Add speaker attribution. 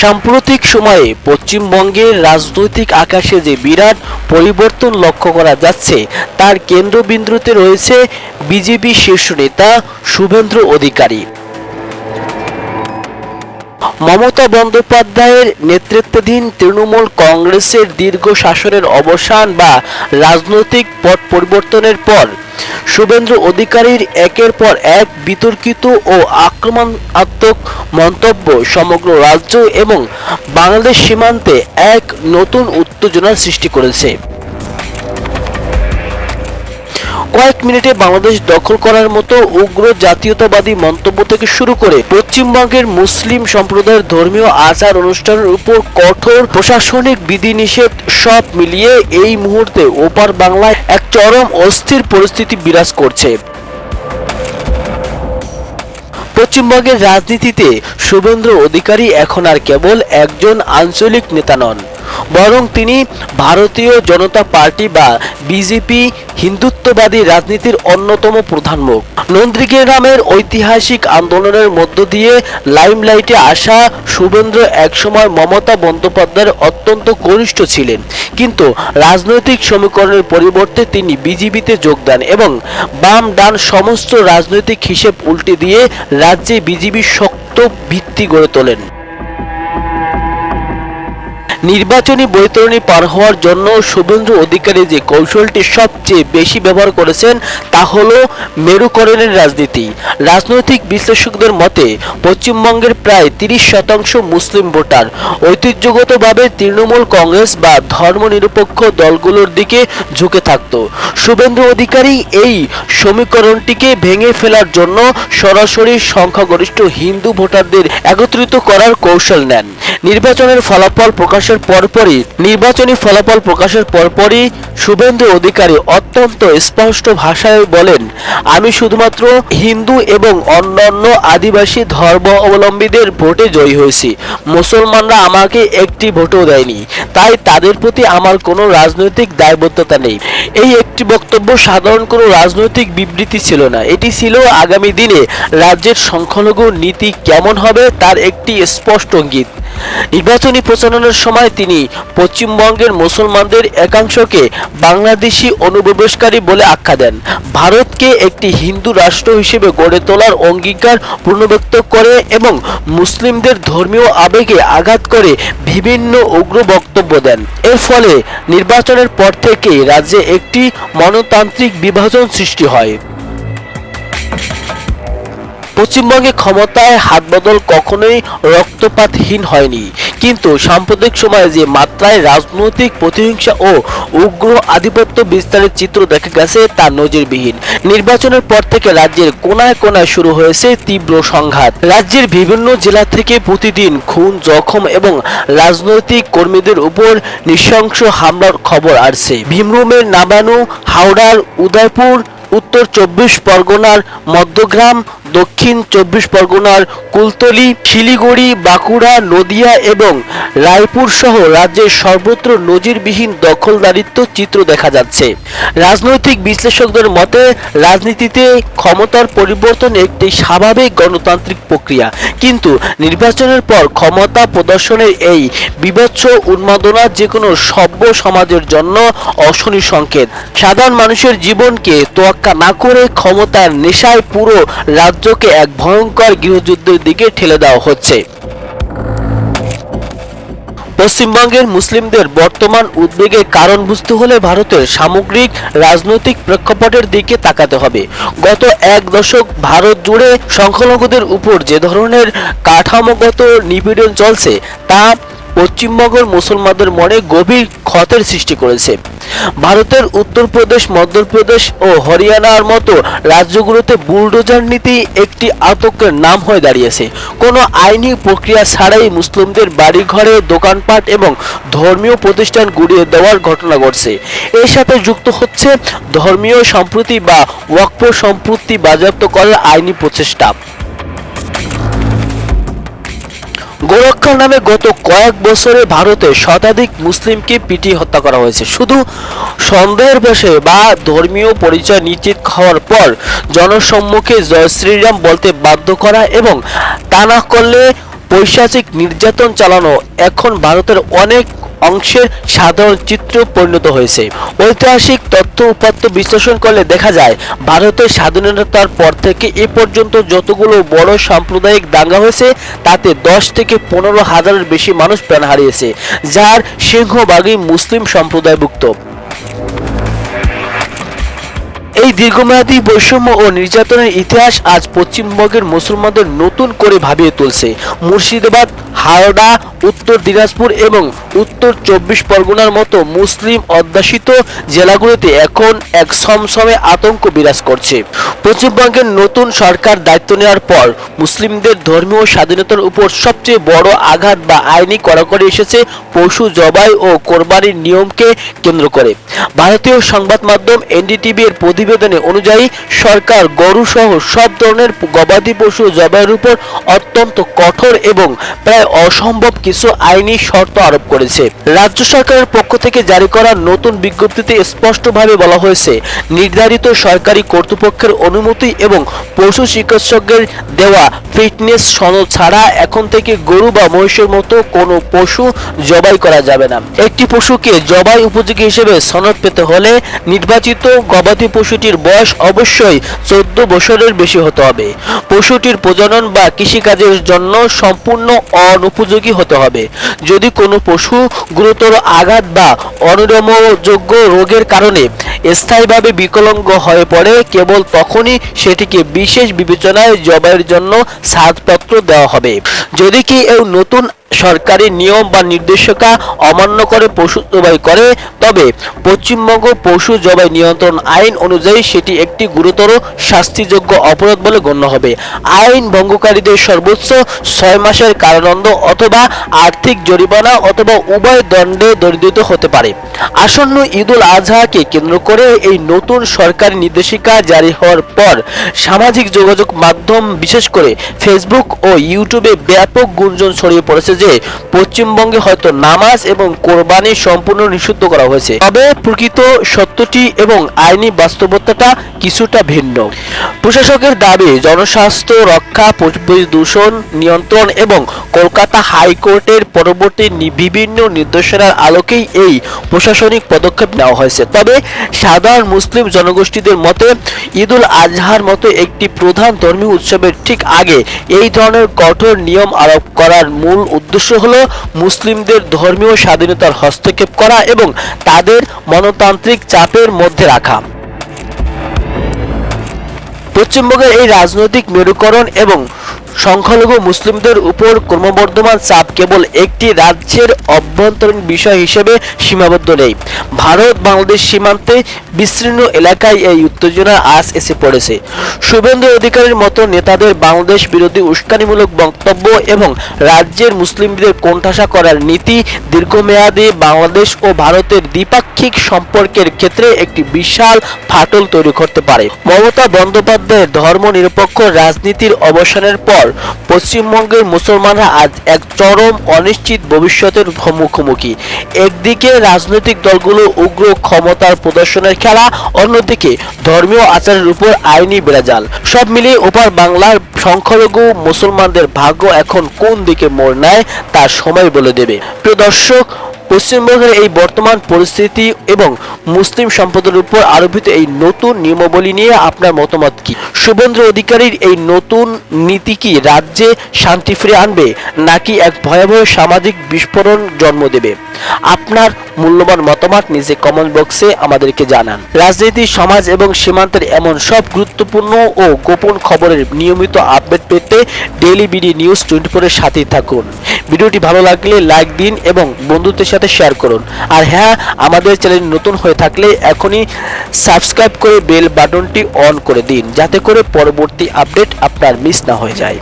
Speaker 1: সাম্প্রতিক সময়ে পশ্চিমবঙ্গের রাজনৈতিক আকাশে যে বিরাট পরিবর্তন লক্ষ্য করা যাচ্ছে তার কেন্দ্রবিন্দুতে রয়েছে বিজেপি শীর্ষ নেতা শুভেন্দু অধিকারী। মমতা বন্দ্যোপাধ্যায়ের নেতৃত্বাধীন তৃণমূল কংগ্রেসের দীর্ঘ শাসনের অবসান বা রাজনৈতিক পট পরিবর্তনের পর শুভেন্দু অধিকারীর একের পর এক বিতর্কিত ও আক্রমণাত্মক মন্তব্য সমগ্র রাজ্য এবং বাংলাদেশ সীমান্তে এক নতুন উত্তেজনার সৃষ্টি করেছে। কয়েক মিনিটে বাংলাদেশ দখল করার মতো উগ্র জাতীয়তাবাদী মন্তব্য থেকে শুরু করে পশ্চিমবঙ্গের মুসলিম সম্প্রদায়ের ধর্মীয় আচার অনুষ্ঠানের উপর কঠোর প্রশাসনিক বিধিনিষেধ সব মিলিয়ে এই মুহূর্তে ওপার বাংলায় এক চরম অস্থির পরিস্থিতি বিরাজ করছে। পশ্চিমবঙ্গের রাজনীতিতে শুভেন্দু অধিকারী এখন আর কেবল একজন আঞ্চলিক নেতা নন, বরং তিনি ভারতীয় জনতা পার্টি বা বিজেপি হিন্দুত্ববাদী রাজনীতির অন্যতম প্রধান মুখ। নন্দীগ্রামের ঐতিহাসিক আন্দোলনের মধ্য দিয়ে লাইমলাইটে আসা শুভেন্দু একসময় মমতা বন্দ্যোপাধ্যায়ের অত্যন্ত ঘনিষ্ঠ ছিলেন, কিন্তু রাজনৈতিক সমীকরণের পরিবর্তে তিনি বিজেপিতে যোগ দেন এবং বাম ডান সমস্ত রাজনৈতিক হিসেব উল্টে দিয়ে রাজ্যে বিজেপির শক্ত ভিত্তি গড়ে তোলেন। নির্বাচনী বৈতরণী পার হওয়ার জন্য শুভেন্দু অধিকারী যে কৌশলটি সবচেয়ে বেশি ব্যবহার করেছেন তা হল মেরুকরণের রাজনীতি। রাজনৈতিক বিশ্লেষকদের মতে পশ্চিমবঙ্গের প্রায় 30% মুসলিম ভোটার ঐতিহ্যগতভাবে তৃণমূল কংগ্রেস বা ধর্মনিরপেক্ষ দলগুলোর দিকে ঝুঁকে থাকত। শুভেন্দু অধিকারী এই সমীকরণটিকে ভেঙে ফেলার জন্য সরাসরি সংখ্যাগরিষ্ঠ হিন্দু ভোটারদের একত্রিত করার কৌশল নেন। নির্বাচনী ফলাফল প্রকাশের পরপরই শুভেন্দু অধিকারী অত্যন্ত স্পষ্ট ভাষায় বলেন, আমি শুধুমাত্র হিন্দু এবং অন্যান্য আদিবাসী ধর্মাবলম্বীদের ভোটে জয়ী হয়েছি, মুসলমানরা আমাকে একটি ভোটও দেয়নি, তাই তাদের প্রতি আমার কোনো রাজনৈতিক দায়বদ্ধতা নেই। এই একটি বক্তব্য সাধারণ কোনো রাজনৈতিক বিবৃতি ছিল না, এটি ছিল আগামী দিনে রাজ্যের সংখ্যালঘু নীতি কেমন হবে তার একটি স্পষ্ট ইঙ্গিত। নির্বাচনী প্রচারণার সময় তিনি পশ্চিমবঙ্গের মুসলমানদের একাংশকে বাংলাদেশি অনুপ্রবেশকারী বলে আখ্যা দেন, ভারতকে একটি হিন্দু রাষ্ট্র হিসেবে গড়ে তোলার অঙ্গীকার পুনর্ব্যক্ত করে এবং মুসলিমদের ধর্মীয় আবেগে আঘাত করে বিভিন্ন উগ্র বক্তব্য দেন। এর ফলে নির্বাচনের পর থেকে রাজ্যে একটি মনতান্ত্রিক বিভাজন সৃষ্টি হয়। পশ্চিমবঙ্গে ক্ষমতায় হাতবদল কখনোই রক্তপাতহীন হয়নি, কিন্তু সাম্প্রতিক সময়ে যে মাত্রায় রাজনৈতিক প্রতিহিংসা ও উগ্র আধিপত্য বিস্তারের চিত্র দেখা গেছে তা নজিরবিহীন। নির্বাচনের পর থেকে রাজ্যের কোনায় কোনায় শুরু হয়েছে তীব্র সংঘাত। রাজ্যের বিভিন্ন জেলা থেকে প্রতিদিন খুন, জখম এবং রাজনৈতিক কর্মীদের উপর নৃশংস হামলার খবর আসছে। ভীমরুমের নাবানু, হাওড়ার উদয়পুর, উত্তর 24 পরগনার মধ্যগ্রাম, দক্ষিণ 24 পরগনার কুলতলি, শিলিগুড়ি, বাঁকুড়া, নদিয়া এবং রায়পুর সহ রাজ্যের সর্বত্র নজিরবিহীন দখলদারিত্ব চিত্র দেখা যাচ্ছে। রাজনৈতিক বিশ্লেষকদের মতে রাজনীতিতে ক্ষমতার পরিবর্তন একটি স্বাভাবিক গণতান্ত্রিক প্রক্রিয়া, কিন্তু নির্বাচনের পর ক্ষমতা প্রদর্শনের এই বিভৎস উন্মাদনা যে কোনো সভ্য সমাজের জন্য অশনি সংকেত। সাধারণ মানুষের জীবনকে তোয়াক্কা না করে ক্ষমতার নেশায় পুরো রাজ্যকে এক ভয়ঙ্কর গৃহযুদ্ধের দিকে ঠেলে দেওয়া হচ্ছে। পশ্চিমবঙ্গের মুসলিমদের বর্তমান উদ্বেগের কারণ বুঝতে হলে ভারতের সামগ্রিক রাজনৈতিক প্রেক্ষাপটের দিকে তাকাতে হবে। গত এক দশক ভারত জুড়ে সংখ্যালঘুদের উপর যে ধরনের কাঠামোগত নিপীড়ন চলছে তা পশ্চিমবঙ্গের মুসলমানদের মনে গভীর ক্ষতের সৃষ্টি করেছে। ভারতের উত্তরপ্রদেশ, মধ্যপ্রদেশ ও হরিয়ানার মতো রাজ্যগুলোতে বুলডোজার নীতি একটি আতঙ্কের নাম হয়ে দাঁড়িয়েছে। কোনো আইনি প্রক্রিয়া ছাড়াই মুসলিমদের বাড়িঘরে, দোকানপাট এবং ধর্মীয় প্রতিষ্ঠান গুড়িয়ে দেওয়ার ঘটনা ঘটছে। এর সাথে যুক্ত হচ্ছে ধর্মীয় সম্প্রীতি বা ওয়াকফ সম্পত্তি বাজেয়াপ্ত করার আইনি প্রচেষ্টা। গোরক্ষার নামে গত কয়েক বছরে ভারতে শতাধিক মুসলিমকে পিটিয়ে হত্যা করা হয়েছে। শুধু সন্দেহের বশে বা ধর্মীয় পরিচয় নিশ্চিত হওয়ার পর জনসম্মুখে জয় শ্রীরাম বলতে বাধ্য করা এবং তা না করলে পৈশাচিক নির্যাতন চালানো এখন ভারতের অনেক অংশের সাধারণ চিত্র পরিণত হয়েছে। ঐতিহাসিক তথ্য উপাত্ত বিশ্লেষণ করলে দেখা যায় ভারতের স্বাধীনতার পর থেকে এ পর্যন্ত যতগুলো বড় সাম্প্রদায়িক দাঙ্গা হয়েছে তাতে 10 থেকে 15 হাজারের বেশি মানুষ প্রাণ হারিয়েছে, যার সিংহভাগই মুসলিম সম্প্রদায়ভুক্ত। এই দীর্ঘমেয়াদী বৈষম্য ও নির্যাতনের ইতিহাস আজ পশ্চিমবঙ্গের মুসলমানদের নতুন করে ভাবিয়ে তুলছে। মুর্শিদাবাদ, হাওড়া, উত্তর দিনাজপুর এবং উত্তর 24 পরগনার মতো মুসলিম অধ্যুষিত জেলাগুলিতে এখন এক সমসমে আতঙ্ক বিরাজ করছে। পশ্চিমবঙ্গের নতুন সরকার দায়িত্ব নেওয়ার পর মুসলিমদের ধর্মীয় স্বাধীনতার উপর সবচেয়ে বড় আঘাত বা আইনি কড়াকড়ি এসেছে পশু জবাই ও কোরবানির নিয়মকে কেন্দ্র করে। ভারতীয় সংবাদ মাধ্যম এনডিটিভি এর প্রতিবেদনে অনুযায়ী সরকার গরু সহ সব ধরনের গবাদি পশু জবাইয়ের উপর অত্যন্ত কঠোর এবং প্রায় অসম্ভব কিছু আইনি শর্ত আরোপ করেছে। রাজ্য সরকারের পক্ষ থেকে জারি করা নতুন বিজ্ঞপ্তিতে স্পষ্টভাবে বলা হয়েছে, নির্ধারিত সরকারি কর্তৃপক্ষের অনুমতি এবং পশু চিকিৎসকের দেওয়া ফিটনেস সনদ ছাড়া এখন থেকে গরু বা মহিষের মতো কোনো পশু জবাই করা যাবে না। একটি পশুকে জবাই উপযোগী হিসেবে সনদ পেতে হলে নির্বাচিত গবাদি পশুটির বয়স অবশ্যই 14 বছরের বেশি হতে হবে। পশুটির প্রজনন বা কৃষিকাজের জন্য সম্পূর্ণ অনুপযোগী হতে হবে। যদি কোনো পশু গুরুতর আঘাত বা অনিরাময়যোগ্য রোগের কারণে স্থায়ীভাবে বিকলাঙ্গ হয়ে পড়ে, কেবল তখনই সেটিকে বিশেষ বিবেচনায় জবাইয়ের জন্য ছাড়পত্র দেওয়া হবে। যদি কি এই নতুন সরকারি নিয়ম বা নির্দেশিকা অমান্য করে পশু জবাই করে, তবে পশ্চিমবঙ্গ পশু জবাই নিয়ন্ত্রণ আইন অনুযায়ী সেটি একটি গুরুতর শাস্তিযোগ্য অপরাধ বলে গণ্য হবে। আইন ভঙ্গকারীদের সর্বোচ্চ 6 মাসের কারাদণ্ড অথবা আর্থিক জরিমানা অথবা উভয় দণ্ডে দণ্ডিত হতে পারে। আসন্ন ঈদুল আজহাকে কেন্দ্র করে এই নতুন সরকারি নির্দেশিকা জারি হওয়ার পর সামাজিক যোগাযোগ মাধ্যম বিশেষ করে ফেসবুক ও ইউটিউবে ব্যাপক গুঞ্জন ছড়িয়ে পড়েছে যে পশ্চিমবঙ্গে হয়তো নামাজ এবং কোরবানি সম্পূর্ণ নিষিদ্ধ করা হয়েছে। তবে প্রকৃত সত্যটি এবং আইনি বাস্তবতাটা কিছুটা ভিন্ন। প্রশাসকের দাবি, জনস্বাস্থ্য রক্ষা, পরিবেশ দূষণ নিয়ন্ত্রণ এবং কলকাতা হাইকোর্টের পরবর্তী বিভিন্ন নির্দেশনার আলোকেই এই প্রশাসনিক পদক্ষেপ নেওয়া হয়েছে। তবে সাধারণ মুসলিম জনগোষ্ঠীদের মতে ঈদুল আজহার মতো একটি প্রধান ধর্মীয় উৎসবের ঠিক আগে এই ধরনের কঠোর নিয়ম আরোপ করার মূল উদ্দেশ্য হলো মুসলিমদের ধর্মীয় স্বাধীনতার হস্তক্ষেপ করা এবং তাদের মনতান্ত্রিক চাপের মধ্যে রাখা। পশ্চিমবঙ্গের এই রাজনৈতিক মেরুকরণ এবং সংখ্যালঘু মুসলিমদের উপর ক্রমবর্ধমান চাপ কেবল একটি রাজ্যের অভ্যন্তরীণ বিষয় হিসেবে সীমাবদ্ধ নেই। ভারত বাংলাদেশ সীমান্তে বিস্তীর্ণ এলাকায় এই উত্তেজনা আজ এসে পড়েছে। শুভেন্দু অধিকারীর মতো নেতাদের বাংলাদেশ বিরোধী উস্কানিমূলক বক্তব্য এবং রাজ্যের মুসলিমদের কোণঠাসা করার নীতি দীর্ঘমেয়াদী বাংলাদেশ ও ভারতের দ্বিপাক্ষিক সম্পর্কের ক্ষেত্রে একটি বিশাল ফাটল তৈরি করতে পারে। মমতা বন্দ্যোপাধ্যায়ের ধর্মনিরপেক্ষ রাজনীতির অবসানের পর পশ্চিমবঙ্গের মুসলমানরা আজ এক চরম অনিশ্চিত ভবিষ্যতের মুখোমুখি। একদিকে রাজনৈতিক দলগুলো উগ্র ক্ষমতার প্রদর্শনের খেলা, অন্যদিকে ধর্মীয় আচারের উপর আইনি বেড়াজাল। সব মিলিয়ে ওপার বাংলার সংখ্যালঘু মুসলমানদের ভাগ্য এখন কোন দিকে মোড় নেয় তার সময় বলে দেবে। প্রিয় দর্শক, পশ্চিমবঙ্গের এই বর্তমান পরিস্থিতি এবং মুসলিম সম্প্রদায়ের উপর আরোপিত এই নতুন নিয়মাবলী নিয়ে আপনার মতামত কি? শুভেন্দু অধিকারীর এই নতুন নীতি কি রাজ্যে শান্তি ফিরে আনবে নাকি এক ভয়াবহ সামাজিক বিস্ফোরণ জন্ম দেবে? আপনার মূল্যবান মতামত নিজে কমেন্ট বক্সে আমাদেরকে জানান। রাজনীতি, সমাজ এবং সীমান্তের এমন সব গুরুত্বপূর্ণ ও গোপন খবরের নিয়মিত আপডেট পেতে ডেইলি বিডি নিউজ 24 এর সাথেই থাকুন। ভিডিওটি ভালো লাগলে লাইক দিন এবং বন্ধুদের সাথে শেয়ার করুন। আর হ্যাঁ, আমাদের চ্যানেল নতুন হয়ে থাকলে এখনই সাবস্ক্রাইব করে বেল বাটনটি অন করে দিন, যাতে করে পরবর্তী আপডেট আপনার মিস না হয়ে যায়।